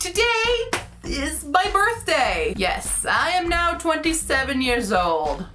today is my birthday. Yes, I am now 27 years old.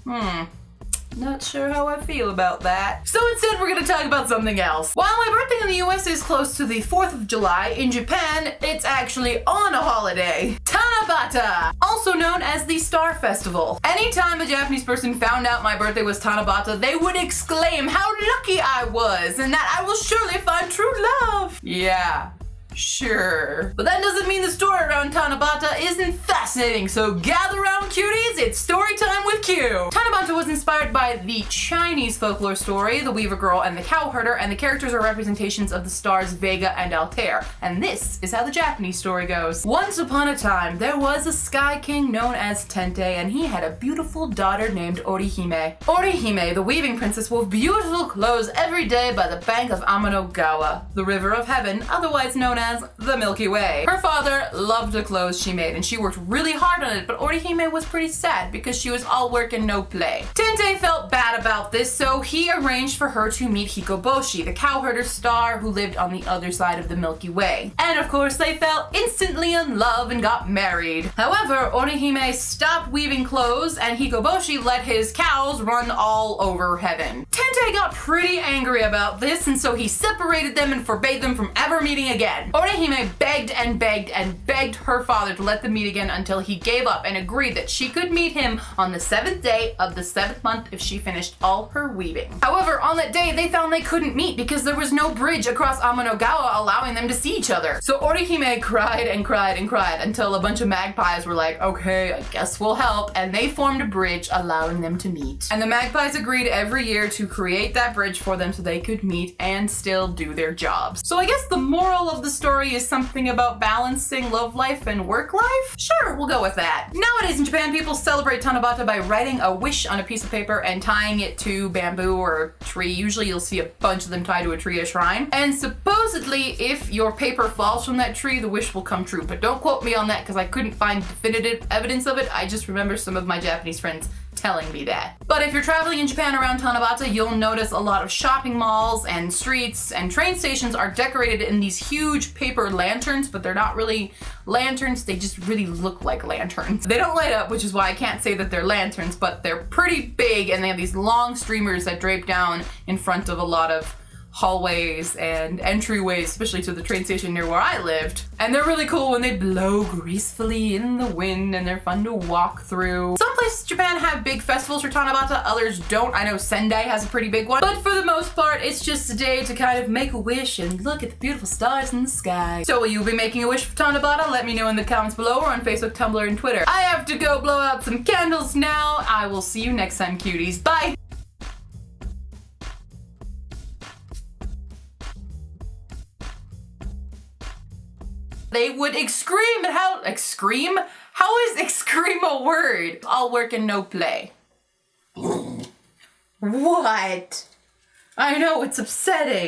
Not sure how I feel about that. So instead, we're gonna talk about something else. While my birthday in the US is close to the 4th of July, in Japan, it's actually on a holiday. Tanabata, also known as the Star Festival. Anytime a Japanese person found out my birthday was Tanabata, they would exclaim how lucky I was and that I will surely find true love. Yeah. Sure. But that doesn't mean the story around Tanabata isn't fascinating, so gather around, cuties, it's story time with Q! Tanabata was inspired by the Chinese folklore story, The Weaver Girl and the Cowherder, and the characters are representations of the stars Vega and Altair. And this is how the Japanese story goes. Once upon a time, there was a sky king known as Tente, and he had a beautiful daughter named Orihime. Orihime, the weaving princess, wore beautiful clothes every day by the bank of Amano-gawa, the river of heaven, otherwise known as the Milky Way. Her father loved the clothes she made and she worked really hard on it, but Orihime was pretty sad because she was all work and no play. Tente felt bad about this, so he arranged for her to meet Hikoboshi, the cowherder star who lived on the other side of the Milky Way. And of course they fell instantly in love and got married. However, Orihime stopped weaving clothes and Hikoboshi let his cows run all over heaven. Tente got pretty angry about this, and so he separated them and forbade them from ever meeting again. Orihime begged and begged and begged her father to let them meet again until he gave up and agreed that she could meet him on the 7th day of the 7th month if she finished all her weaving. However, on that day they found they couldn't meet because there was no bridge across Amano-gawa allowing them to see each other. So Orihime cried and cried and cried until a bunch of magpies were like, okay, I guess we'll help, and they formed a bridge allowing them to meet. And the magpies agreed every year to create that bridge for them so they could meet and still do their jobs. So I guess the moral of the story is something about balancing love life and work life? Sure, we'll go with that. Nowadays in Japan, people celebrate Tanabata by writing a wish on a piece of paper and tying it to bamboo or a tree. Usually you'll see a bunch of them tied to a tree or shrine. And supposedly, if your paper falls from that tree, the wish will come true. But don't quote me on that because I couldn't find definitive evidence of it. I just remember some of my Japanese friends telling me that. But if you're traveling in Japan around Tanabata, you'll notice a lot of shopping malls and streets and train stations are decorated in these huge paper lanterns, but they're not really lanterns, they just really look like lanterns. They don't light up, which is why I can't say that they're lanterns, but they're pretty big and they have these long streamers that drape down in front of a lot of hallways and entryways, especially to the train station near where I lived. And they're really cool when they blow gracefully in the wind and they're fun to walk through. Some places in Japan have big festivals for Tanabata, others don't. I know Sendai has a pretty big one, but for the most part, it's just a day to kind of make a wish and look at the beautiful stars in the sky. So will you be making a wish for Tanabata? Let me know in the comments below or on Facebook, Tumblr, and Twitter. I have to go blow out some candles now. I will see you next time, cuties. Bye! They would excreem. Excreem? How is excreem a word? All work and no play. What? I know, it's upsetting.